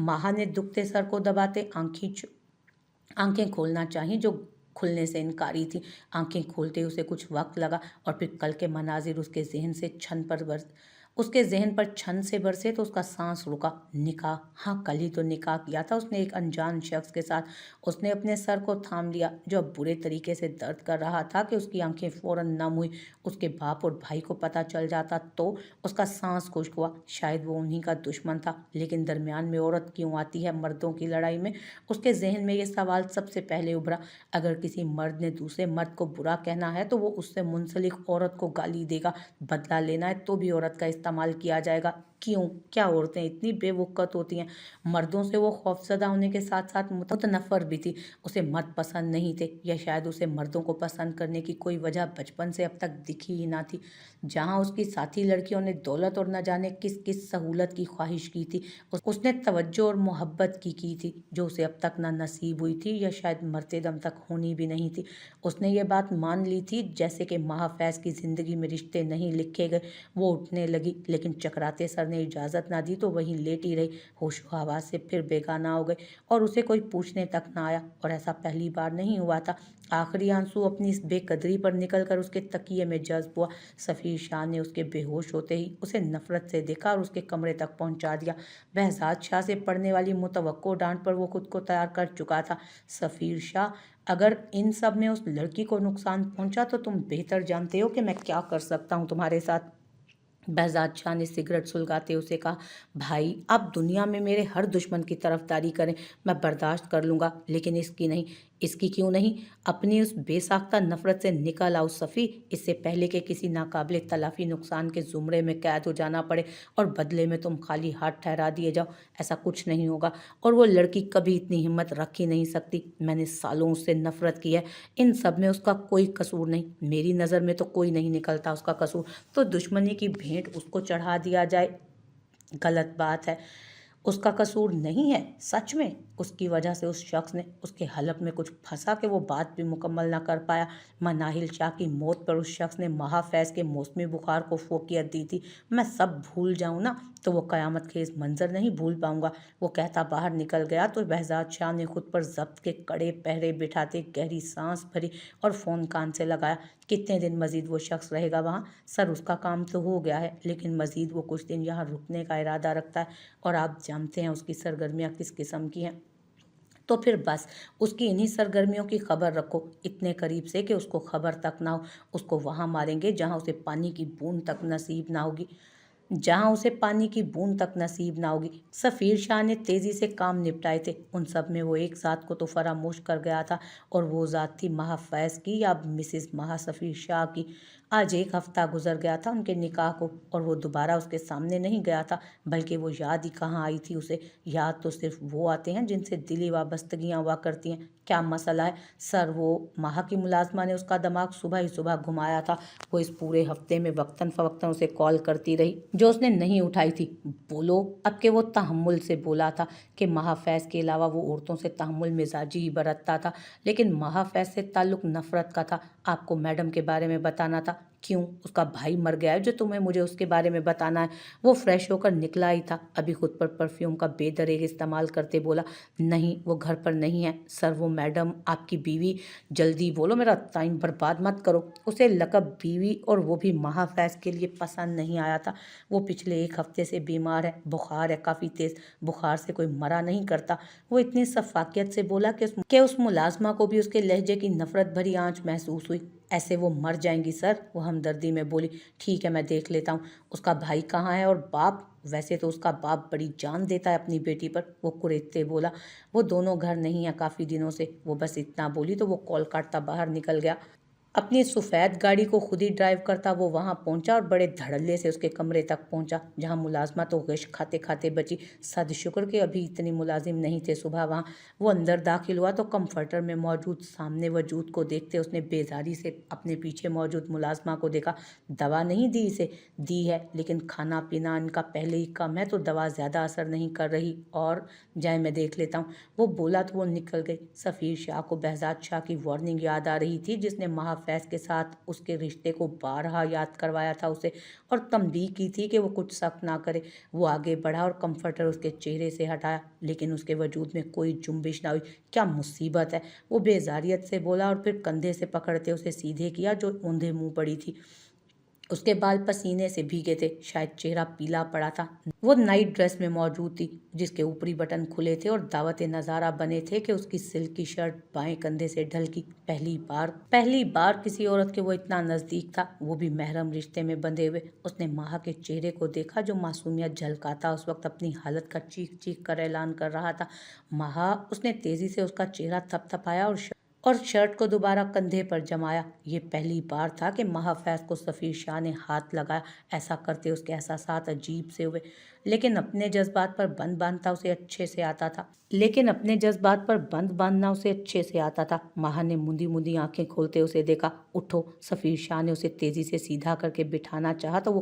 माहा ने दुखते सर को दबाते आंखें खोलना चाहीं जो खुलने से इनकारी थी। आंखें खोलते ही उसे कुछ वक्त लगा और फिर कल के मनाजिर उसके जहन पर छन से बरसे तो उसका सांस रुका। निकाह, हाँ कल ही तो निकाह किया था उसने एक अनजान शख्स के साथ। उसने अपने सर को थाम लिया जो अब बुरे तरीके से दर्द कर रहा था कि उसकी आंखें फौरन नम हुई। उसके बाप और भाई को पता चल जाता तो उसका सांस खुश्क हुआ। शायद वो उन्हीं का दुश्मन था, लेकिन दरमियान में औरत क्यों आती है मर्दों की लड़ाई में? उसके जहन में ये सवाल सबसे पहले उभरा। अगर किसी मर्द ने दूसरे मर्द को बुरा कहना है तो वो उससे मुंसलिक औरत को गाली देगा। बदला लेना है तो भी औरत का इस्तेमाल किया जाएगा। क्यों? क्या औरतें इतनी बेवकूफ़ होती हैं? मर्दों से वो खौफजदा होने के साथ साथ मुतनफ़र भी थी। उसे मर्द पसंद नहीं थे, या शायद उसे मर्दों को पसंद करने की कोई वजह बचपन से अब तक दिखी ही ना थी। जहाँ उसकी साथी लड़कियों ने दौलत और न जाने किस किस सहूलत की ख्वाहिश की थी, उसने तवज्जो और मोहब्बत की थी जो उसे अब तक ना नसीब हुई थी या शायद मरते दम तक होनी भी नहीं थी। उसने ये बात मान ली थी जैसे कि महाफैज की ज़िंदगी में रिश्ते नहीं लिखे गए। वो उठने लगी, लेकिन चकराते सर ने इजाज़त ना दी तो वहीं लेटी रही। होश हवास से फिर बेगाना हो गई और उसे कोई पूछने तक ना आया। और ऐसा पहली बार नहीं हुआ था। आखिरी आंसू अपनी इस बेकदरी पर निकलकर उसके तकिए में जज्ब हुआ। सफ़ीर शाह ने उसके बेहोश होते ही उसे नफरत से देखा और उसके कमरे तक पहुंचा दिया। बहजाद शाह से पड़ने वाली मुतवक्को डांट पर वो खुद को तैयार कर चुका था। सफ़ीर शाह, अगर इन सब में उस लड़की को नुकसान पहुंचा तो तुम बेहतर जानते हो कि मैं क्या कर सकता हूं तुम्हारे साथ। बहजाद शाह ने सिगरेट सुलगाते उसे कहा, भाई आप दुनिया में मेरे हर दुश्मन की तरफदारी करें, मैं बर्दाश्त कर लूँगा, लेकिन इसकी नहीं। इसकी क्यों नहीं? अपनी उस बेसाख्ता नफरत से निकल आओ सफ़ी, इससे पहले कि किसी नाकाबिले तलाफी नुकसान के ज़ुमरे में कैद हो जाना पड़े और बदले में तुम खाली हाथ ठहरा दिए जाओ। ऐसा कुछ नहीं होगा और वो लड़की कभी इतनी हिम्मत रख ही नहीं सकती। मैंने सालों उससे नफरत की है। इन सब में उसका कोई कसूर नहीं। मेरी नज़र में तो कोई नहीं निकलता उसका कसूर। तो दुश्मनी की भेंट उसको चढ़ा दिया जाए, गलत बात है। उसका कसूर नहीं है सच में। उसकी वजह से उस शख्स ने उसके हलक में कुछ फंसा कि वो बात भी मुकम्मल ना कर पाया। मनाहिल शाह की मौत पर उस शख्स ने महाफैज के मौसमी बुखार को फोकियत दी थी। मैं सब भूल जाऊं ना तो वो क़यामत खेज मंजर नहीं भूल पाऊंगा। वो कहता बाहर निकल गया तो बहजाद शाह ने खुद पर जब्त के कड़े पहरे बिठाते गहरी सांस भरी और फ़ोन कान से लगाया। कितने दिन मजीद वो शख्स रहेगा वहाँ? सर उसका काम तो हो गया है, लेकिन मजीद वो कुछ दिन यहाँ रुकने का इरादा रखता है और आप जानते हैं उसकी सरगर्मियाँ किस किस्म की हैं। तो फिर बस उसकी इन्हीं सरगर्मियों की खबर रखो, इतने करीब से कि उसको खबर तक ना हो। उसको वहाँ मारेंगे जहाँ उसे पानी की बूंद तक नसीब ना होगी। सफ़ीर शाह ने तेज़ी से काम निपटाए थे। उन सब में वो एक ज़ात को तो फरामोश कर गया था, और वो ज़ात थी महाफैज़ की या मिसिस महा सफ़ीर शाह की। आज एक हफ्ता गुजर गया था उनके निकाह को, और वो दोबारा उसके सामने नहीं गया था, बल्कि वो याद ही कहाँ आई थी उसे। याद तो सिर्फ वो आते हैं जिनसे दिली वाबस्तगियाँ हुआ करती हैं। क्या मसला है सर? वो महा की मुलाजमा ने उसका दिमाग सुबह ही सुबह घुमाया था। वो इस पूरे हफ्ते में वक्तन फ़वक्तन उसे कॉल करती रही, जो उसने नहीं उठाई थी। बोलो अब के वो तहम्मुल से बोला था कि महाफैज़ के अलावा वो औरतों से तहम्मुल मिजाजी ही बरतता था, लेकिन महाफैज़ से ताल्लुक़ नफ़रत का था। आपको मैडम के बारे में बताना था। क्यों? उसका भाई मर गया है जो तुम्हें मुझे उसके बारे में बताना है। वो फ्रेश होकर निकला ही था, अभी खुद पर परफ्यूम का बेदरेग इस्तेमाल करते बोला, नहीं वो घर पर नहीं है सर। वो मैडम आपकी बीवी। जल्दी बोलो, मेरा टाइम बर्बाद मत करो। उसे लक़ब बीवी, और वो भी महाफैज़ के लिए, पसंद नहीं आया था। वो पिछले एक हफ्ते से बीमार है, बुखार है काफ़ी तेज़। बुखार से कोई मरा नहीं करता। वो इतनी सफाकियत से बोला कि उस मुलाजमा को भी उसके लहजे की नफ़रत भरी आँच महसूस हुई। ऐसे वो मर जाएंगी सर, वो हमदर्दी में बोली। ठीक है मैं देख लेता हूँ। उसका भाई कहाँ है और बाप? वैसे तो उसका बाप बड़ी जान देता है अपनी बेटी पर, वो कुरेदते बोला। वो दोनों घर नहीं है काफ़ी दिनों से। वो बस इतना बोली तो वो कॉल काटता बाहर निकल गया। अपनी सफ़ेद गाड़ी को खुद ही ड्राइव करता वो वहां पहुंचा और बड़े धड़ल्ले से उसके कमरे तक पहुंचा, जहां मुलाजमा तो गश खाते खाते बची। सद शुक्र के अभी इतनी मुलाजिम नहीं थे सुबह वहां। वो अंदर दाखिल हुआ तो कंफर्टर में मौजूद सामने वजूद को देखते उसने बेजारी से अपने पीछे मौजूद मुलाजमा को देखा। दवा नहीं दी इसे? दी है, लेकिन खाना पीना इनका पहले ही कम है तो दवा ज़्यादा असर नहीं कर रही। और जाए मैं देख लेता हूँ, वो बोला तो वो निकल गई। सफ़ीर शाह को बहजाद शाह की वार्निंग याद आ रही थी जिसने महाफैज फैज़ के साथ उसके रिश्ते को बारहा याद करवाया था उसे, और तंबीह की थी कि वो कुछ शक ना करे। वो आगे बढ़ा और कंफर्टर उसके चेहरे से हटाया, लेकिन उसके वजूद में कोई जुम्बिश ना हुई। क्या मुसीबत है, वो बेजारियत से बोला और फिर कंधे से पकड़ते उसे सीधे किया जो औंधे मुंह पड़ी थी। उसके बाल पसीने से भीगे थे, शायद चेहरा पीला पड़ा था। वो नाइट ड्रेस में मौजूद थी, जिसके ऊपरी बटन खुले थे और दावत नज़ारा बने थे कि उसकी सिल्क की शर्ट बाएं कंधे से ढलकी। पहली बार किसी औरत के वो इतना नज़दीक था, वो भी महरम रिश्ते में बंधे हुए। उसने माहा के चेहरे को देखा जो मासूमियत झलकाता उस वक्त अपनी हालत का चीख चीख कर ऐलान कर रहा था। माहा, उसने तेजी से उसका चेहरा थपथपाया और शर्ट को दोबारा कंधे पर जमाया। ये पहली बार था कि महाफैज को सफ़ीर शाह ने हाथ लगाया। ऐसा करते उसके एहसासात अजीब से हुए, लेकिन अपने जज्बात पर बंद बांधना उसे अच्छे से आता था। माहा ने मुंदी मुंदी आंखें खोलते उसे देखा। उठो। सफ़ीर शाह ने उसे तेजी से सीधा करके बिठाना चाहा तो वो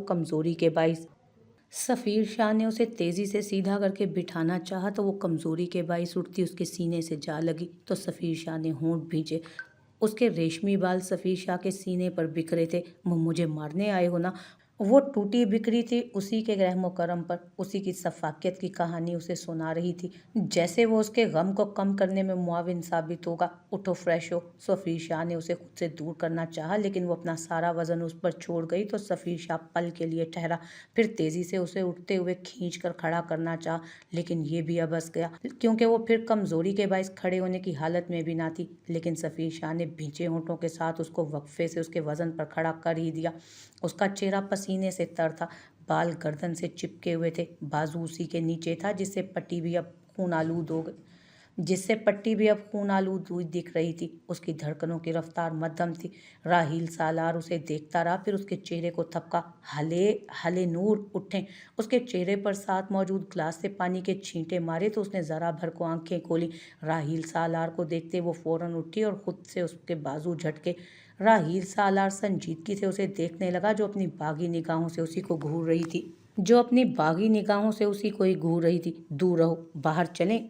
कमज़ोरी के बाइस उठती उसके सीने से जा लगी। तो सफ़ीर शाह ने होंठ भींचे। उसके रेशमी बाल सफ़ीर शाह के सीने पर बिखरे थे। मुझे मारने आए हो ना? वो टूटी बिखरी थी उसी के रहमो करम पर, उसी की सफाकियत की कहानी उसे सुना रही थी, जैसे वो उसके गम को कम करने में मुआविन साबित होगा। उठो, फ्रेश हो। सफ़ीर शाह ने उसे खुद से दूर करना चाहा, लेकिन वो अपना सारा वजन उस पर छोड़ गई। तो सफ़ीर शाह पल के लिए ठहरा, फिर तेजी से उसे उठते हुए खींच कर खड़ा करना चाहा, लेकिन ये भी अबस गया, क्योंकि वो फिर कमजोरी के बायस खड़े होने की हालत में भी ना थी। लेकिन सफ़ीर शाह ने भींचे होंठों के साथ उसको वक्फे से उसके वजन पर खड़ा कर ही दिया। उसका चेहरा पसीने से तर था, बाल गर्दन से चिपके हुए थे, बाजू उसी के नीचे था जिससे पट्टी भी अब खून आलूद हुई दिख रही थी। उसकी धड़कनों की रफ्तार मध्यम थी। राहील सालार उसे देखता रहा, फिर उसके चेहरे को थपका। हले हले नूर, उठें। उसके चेहरे पर साथ मौजूद ग्लास से पानी के छींटे मारे तो उसने जरा भर को आंखें खोली। राहील सालार को देखते वो फौरन उठी और खुद से उसके बाजू झटके। राहील सालार संजीदगी से उसे देखने लगा, जो अपनी बागी निगाहों से उसी को ही घूर रही थी। दूर रहो। बाहर चलें और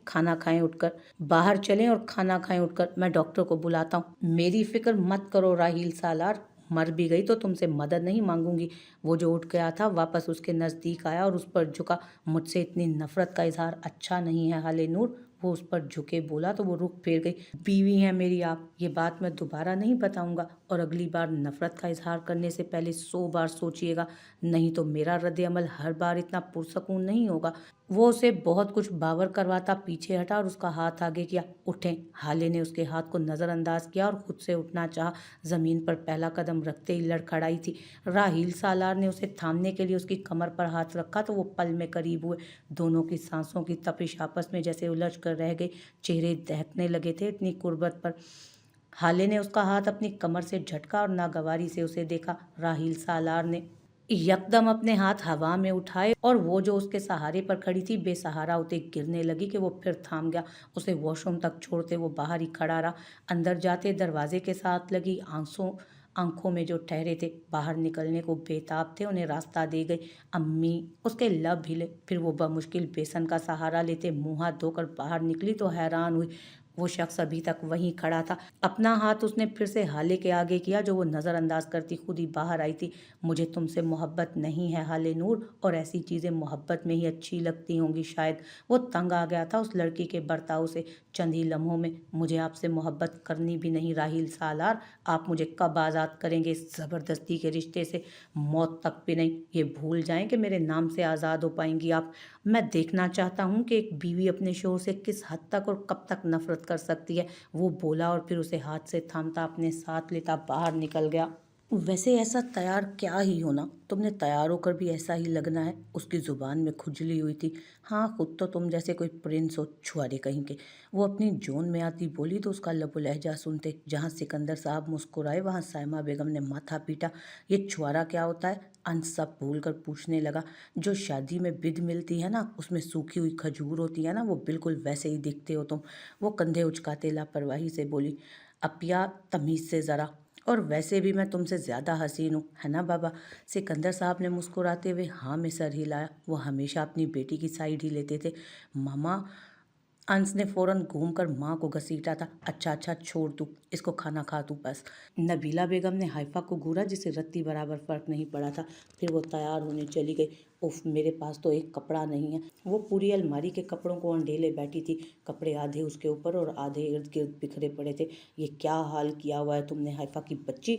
खाना खाएं उठकर। मैं डॉक्टर को बुलाता हूँ। मेरी फिक्र मत करो राहील सालार, मर भी गई तो तुमसे मदद नहीं मांगूंगी। वो जो उठ गया था वापस उसके नज़दीक आया और उस पर झुका। मुझसे इतनी नफरत का इजहार अच्छा नहीं है हाले नूर, वो उस पर झुके बोला तो वो रुख फेर गई। बीवी हैं मेरी आप, ये बात मैं दोबारा नहीं बताऊंगा, और अगली बार नफरत का इजहार करने से पहले 100 बार सोचिएगा, नहीं तो मेरा रद्द अमल हर बार इतना पुरसकून नहीं होगा। वो उसे बहुत कुछ बावर करवाता पीछे हटा और उसका हाथ आगे किया। उठें। हाले ने उसके हाथ को नज़रअंदाज किया और खुद से उठना चाहा। ज़मीन पर पहला कदम रखते ही लड़खड़ाई थी। राहील सालार ने उसे थामने के लिए उसकी कमर पर हाथ रखा तो वो पल में करीब हुए। दोनों की सांसों की तपिश आपस में जैसे उलझ कर रह गई। चेहरे दहकने लगे थे इतनी कुर्बत पर। हाले ने उसका हाथ अपनी कमर से झटका और नागवारी से उसे देखा। राहील सालार ने यकदम अपने हाथ हवा में उठाए और वो जो उसके सहारे पर खड़ी थी बेसहारा होते गिरने लगी कि वो फिर थाम गया। उसे वॉशरूम तक छोड़ते वो बाहर ही खड़ा रहा। अंदर जाते दरवाजे के साथ लगी आंखों में जो ठहरे थे, बाहर निकलने को बेताब थे, उन्हें रास्ता दे गई। अम्मी। उसके लब हिले, फिर वो बमुश्किल बेसन का सहारा लेते मुंह हाथ धोकर बाहर निकली तो हैरान हुई, वो शख्स अभी तक वहीं खड़ा था। अपना हाथ उसने फिर से हाले के आगे किया जो वो नज़रअंदाज करती खुद ही बाहर आई थी। मुझे तुमसे मोहब्बत नहीं है हाले नूर, और ऐसी चीज़ें मोहब्बत में ही अच्छी लगती होंगी शायद। वो तंग आ गया था उस लड़की के बर्ताव से। चंद ही लम्हों में, मुझे आपसे मोहब्बत करनी भी नहीं राहील सालार, आप मुझे कब आज़ाद करेंगे इस ज़बरदस्ती के रिश्ते से? मौत तक भी नहीं। ये भूल जाएं कि मेरे नाम से आज़ाद हो पाएंगी आप। मैं देखना चाहता हूँ कि एक बीवी अपने शोहर से किस हद तक और कब तक नफरत कर सकती है, वो बोला और फिर उसे हाथ से थामता अपने साथ लेता बाहर निकल गया। वैसे ऐसा तैयार क्या ही होना, तुमने तैयार होकर भी ऐसा ही लगना है। उसकी जुबान में खुजली हुई थी। हाँ, खुद तो तुम जैसे कोई प्रिंस हो, छुआरे कहीं के। वो अपनी जोन में आती बोली तो उसका लबो लहजा सुनते। जहाँ सिकंदर साहब मुस्कुराए वहाँ साइमा बेगम ने माथा पीटा। ये छुआरा क्या होता है? अंत सब भूल कर पूछने लगा। जो शादी में बिद मिलती है ना, उसमें सूखी हुई खजूर होती है ना, वो बिल्कुल वैसे ही दिखते हो तुम। वो कंधे उचकाते लापरवाही से बोली। अपिया, तमीज़ से ज़रा। और वैसे भी मैं तुमसे ज़्यादा हसीन हूँ, है ना बाबा? सिकंदर साहब ने मुस्कुराते हुए हाँ में सर हिलाया। वो हमेशा अपनी बेटी की साइड ही लेते थे। मामा, अंश ने फौरन घूमकर माँ को घसीटा था। अच्छा अच्छा छोड़ तू, इसको खाना खा तू बस। नबीला बेगम ने हाइफा को घूरा जिसे रत्ती बराबर फर्क नहीं पड़ा था। फिर वो तैयार होने चली गई। उफ, मेरे पास तो एक कपड़ा नहीं है। वो पूरी अलमारी के कपड़ों को अंडेले बैठी थी। कपड़े आधे उसके ऊपर और आधे इर्द गिर्द बिखरे पड़े थे। ये क्या हाल किया हुआ है तुमने हाइफा की बच्ची?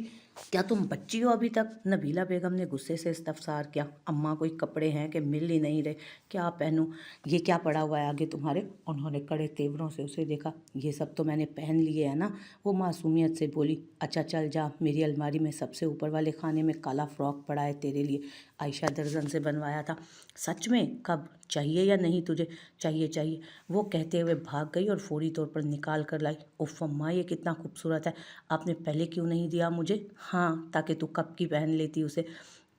क्या तुम बच्ची हो अभी तक? नबीला बेगम ने गुस्से से इस्तफसार किया। अम्मा कोई कपड़े हैं कि मिल ही नहीं रहे, क्या पहनूं? ये क्या पड़ा हुआ है आगे तुम्हारे? उन्होंने कड़े तेवरों से उसे देखा। ये सब तो मैंने पहन लिए है ना, वो मासूमियत से बोली। अच्छा चल जा, मेरी अलमारी में सबसे ऊपर वाले खाने में काला फ्रॉक पड़ा है तेरे लिए, आयशा दर्जन से बनवाया था। सच में? कब? चाहिए या नहीं तुझे? चाहिए चाहिए, वो कहते हुए भाग गई और फौरी तौर पर निकाल कर लाई। उफ अम्मा, ये कितना खूबसूरत है, आपने पहले क्यों नहीं दिया मुझे? हाँ, ताकि तू कब की पहन लेती उसे।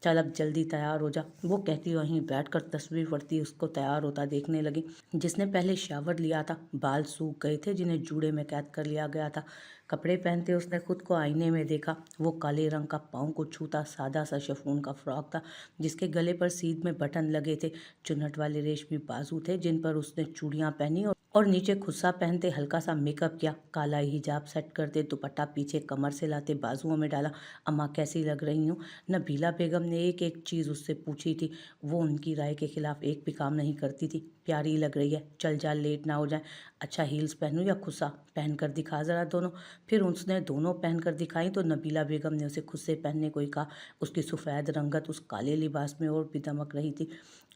चल अब जल्दी तैयार हो जा, वो कहती वहीं बैठकर तस्वीर पड़ती उसको तैयार होता देखने लगी। जिसने पहले शावर लिया था, बाल सूख गए थे जिन्हें जूड़े में कैद कर लिया गया था। कपड़े पहनते उसने खुद को आईने में देखा। वो काले रंग का पाँव को छूता सादा सा शिफॉन का फ्रॉक था जिसके गले पर सीध में बटन लगे थे। चुन्नट वाले रेशमी बाजू थे जिन पर उसने चूड़ियां पहनी और नीचे खुस्सा पहनते हल्का सा मेकअप किया। काला हिजाब सेट करते दुपट्टा पीछे कमर से लाते बाजुओं में डाला। अम्मा कैसी लग रही हूँ? नबीला बेगम ने एक एक चीज़ उससे पूछी थी। वो उनकी राय के खिलाफ एक भी काम नहीं करती थी। प्यारी लग रही है, चल जा लेट ना हो जाए। अच्छा हील्स पहनूं या खुस्सा? पहन कर दिखा ज़रा दोनों। फिर उसने दोनों पहन कर दिखाई तो नबीला बेगम ने उसे खुद से पहनने को ही कहा। उसकी सफ़ेद रंगत उस काले लिबास में और भी दमक रही थी।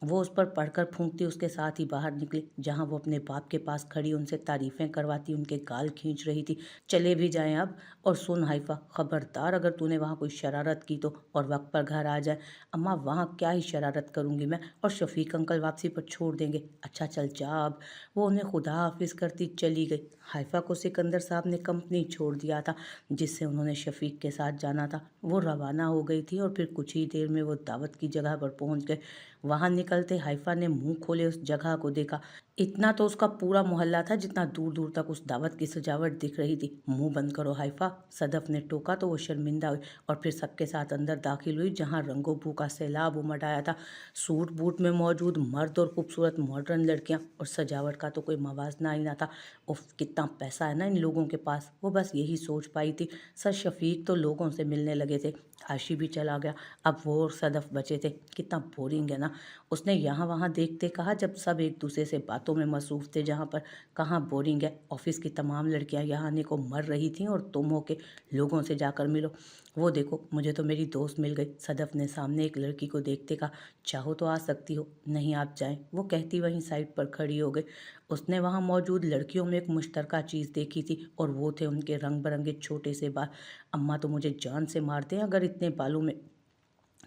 वो उस पर पढ़कर फूंकती उसके साथ ही बाहर निकली जहाँ वो अपने बाप के पास खड़ी उनसे तारीफ़ें करवाती उनके गाल खींच रही थी। चले भी जाएं अब। और सुन हाइफा, खबरदार अगर तूने वहाँ कोई शरारत की तो, और वक्त पर घर आ जाए। अम्मा वहाँ क्या ही शरारत करूँगी मैं, और शफीक अंकल वापसी पर छोड़ देंगे। अच्छा चल जा अब। वो उन्हें खुदा हाफिज़ करती चली गई। हाइफा को सिकंदर साहब ने कंपनी छोड़ दिया था जिससे उन्होंने शफीक के साथ जाना था। वो रवाना हो गई थी और फिर कुछ ही देर में वो दावत की जगह पर पहुंच गए। वहां निकलते हाइफा ने मुंह खोले उस जगह को देखा। इतना तो उसका पूरा मोहल्ला था जितना दूर दूर तक उस दावत की सजावट दिख रही थी। मुंह बंद करो हाइफा, सदफ ने टोका तो वो शर्मिंदा हुई और फिर सबके साथ अंदर दाखिल हुई जहां रंगों बू का सैलाब उमड़ आया था। सूट बूट में मौजूद मर्द और खूबसूरत मॉडर्न लड़कियां, और सजावट का तो कोई मवाजना ही ना था। उफ, कितना पैसा है ना इन लोगों के पास, वो बस यही सोच पाई थी। सर शफीक तो लोगों से मिलने लगे थे, आशी भी चला गया, अब वो और सदफ बचे थे। कितना बोरिंग है ना, उसने यहाँ वहाँ देखते कहा जब सब एक दूसरे से बातों में मसरूफ थे। जहाँ पर कहाँ बोरिंग है, ऑफिस की तमाम लड़कियाँ यहाँ आने को मर रही थीं और तुम हो के लोगों से जाकर मिलो। वो देखो, मुझे तो मेरी दोस्त मिल गई, सदफ ने सामने एक लड़की को देखते कहा। चाहो तो आ सकती हो, नहीं आप जाएं, वो कहती वहीं साइड पर खड़ी हो गई। उसने वहाँ मौजूद लड़कियों में एक मुश्तरका चीज़ देखी थी और वो थे उनके रंग बिरंगे छोटे से बाल। अम्मा तो मुझे जान से मारते हैं अगर इतने बालों में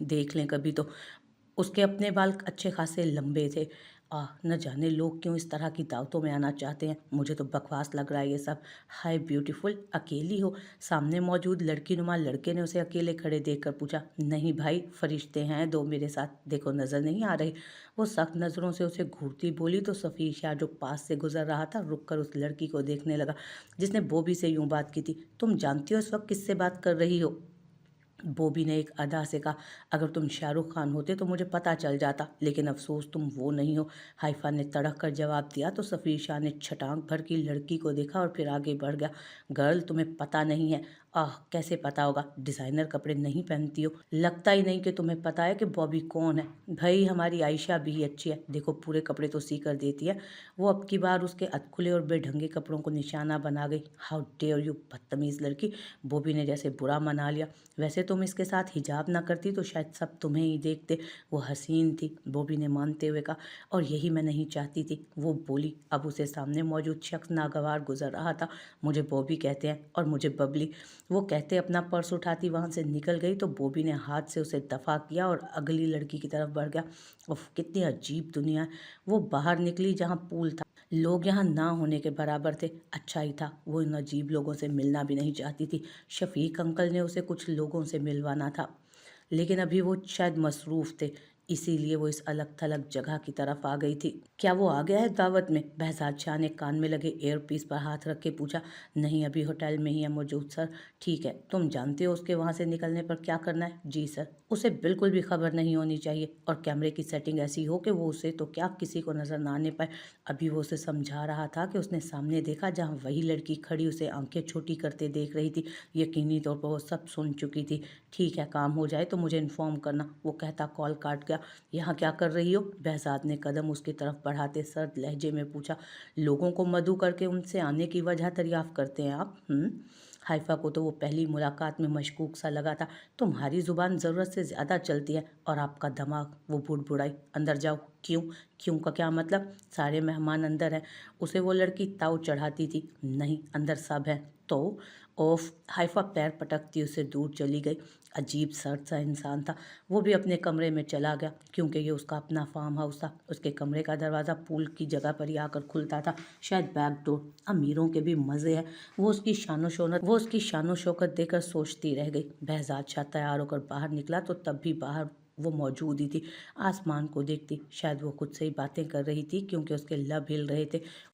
देख लें कभी तो। उसके अपने बाल अच्छे खासे लंबे थे। न जाने लोग क्यों इस तरह की दावतों में आना चाहते हैं, मुझे तो बकवास लग रहा है ये सब। हाय ब्यूटीफुल, अकेली हो? सामने मौजूद लड़की नुमा लड़के ने उसे अकेले खड़े देखकर पूछा। नहीं भाई, फरिश्ते हैं दो मेरे साथ, देखो नज़र नहीं आ रही। वो सख्त नज़रों से उसे घूरती बोली तो सफ़ीर शाह जो पास से गुजर रहा था रुक कर उस लड़की को देखने लगा जिसने बॉबी से यूं बात की थी। तुम जानती हो इस वक्त किससे बात कर रही हो? बॉबी ने एक अदा से कहा। अगर तुम शाहरुख खान होते तो मुझे पता चल जाता, लेकिन अफसोस तुम वो नहीं हो। हाइफा ने तड़क कर जवाब दिया तो सफ़ीर शाह ने छटांग भर की लड़की को देखा और फिर आगे बढ़ गया। गर्ल, तुम्हें पता नहीं है? आह, कैसे पता होगा, डिज़ाइनर कपड़े नहीं पहनती हो, लगता ही नहीं कि तुम्हें पता है कि बॉबी कौन है। भाई हमारी आयशा भी अच्छी है, देखो पूरे कपड़े तो सी कर देती है। वो अब की बार उसके अधखुले और बेढंगे कपड़ों को निशाना बना गई। हाउ डेयर यू, बदतमीज़ लड़की, बॉबी ने जैसे बुरा मना लिया। वैसे तुम इसके साथ हिजाब ना करती तो शायद सब तुम्हें ही देखते। वो हसीन थी, बॉबी ने मानते हुए कहा, और यही मैं नहीं चाहती थी, वो बोली। अब उसे सामने मौजूद शख्स नागवार गुजर रहा था। मुझे बॉबी कहते हैं और मुझे बबली, वो कहते अपना पर्स उठाती वहाँ से निकल गई तो बॉबी ने हाथ से उसे दफ़ा किया और अगली लड़की की तरफ बढ़ गया। उफ, कितनी अजीब दुनिया है। वो बाहर निकली जहाँ पूल था, लोग यहाँ ना होने के बराबर थे। अच्छा ही था वो इन अजीब लोगों से मिलना भी नहीं चाहती थी। शफीक अंकल ने उसे कुछ लोगों से मिलवाना था लेकिन अभी वो शायद मसरूफ़ थे। इसीलिए वो इस अलग थलग जगह की तरफ आ गई थी। क्या वो आ गया है दावत में? बहजाद शाह ने कान में लगे एयरपीस पर हाथ रख के पूछा। नहीं, अभी होटल में ही है मौजूद सर। ठीक है, तुम जानते हो उसके वहाँ से निकलने पर क्या करना है? जी सर। उसे बिल्कुल भी खबर नहीं होनी चाहिए और कैमरे की सेटिंग ऐसी हो कि वो उसे तो क्या किसी को नजर ना आने पाए। अभी वो उसे समझा रहा था कि उसने सामने देखा जहाँ वही लड़की खड़ी उसे आंखें छोटी करते देख रही थी। यकीनी तौर पर वो सब सुन चुकी थी। ठीक है, काम हो जाए तो मुझे इन्फॉर्म करना, वो कहता कॉल काट गया। यहाँ क्या कर रही हो? बहजाद ने कदम उसकी तरफ बढ़ाते सर्द लहजे में पूछा। लोगों को मधु करके उनसे आने की वजह दरियाफ्त करते हैं आप? हाइफा को तो वो पहली मुलाकात में मशकूक सा लगा था। तुम्हारी जुबान ज़रूरत से ज़्यादा चलती है और आपका दिमाग। वो बुड़बुड़ाई। अंदर जाओ। क्यों? क्यों का क्या मतलब? सारे मेहमान अंदर हैं। उसे वो लड़की ताव चढ़ाती थी। नहीं, अंदर सब है तो। ओफ! हाइफा पैर पटकती उसे दूर चली गई। अजीब सर्द सा इंसान था। वो भी अपने कमरे में चला गया क्योंकि ये उसका अपना फार्म हाउस था। उसके कमरे का दरवाज़ा पूल की जगह पर ही आकर खुलता था, शायद बैक डोर। अमीरों के भी मज़े हैं। वो उसकी शानो शौकत देकर सोचती रह गई। बहजाद शाह तैयार होकर बाहर निकला तो तब भी बाहर वो मौजूद ही थी। आसमान को देखती, शायद वो खुद से ही बातें कर रही थी क्योंकि उसके लब हिल रहे थे।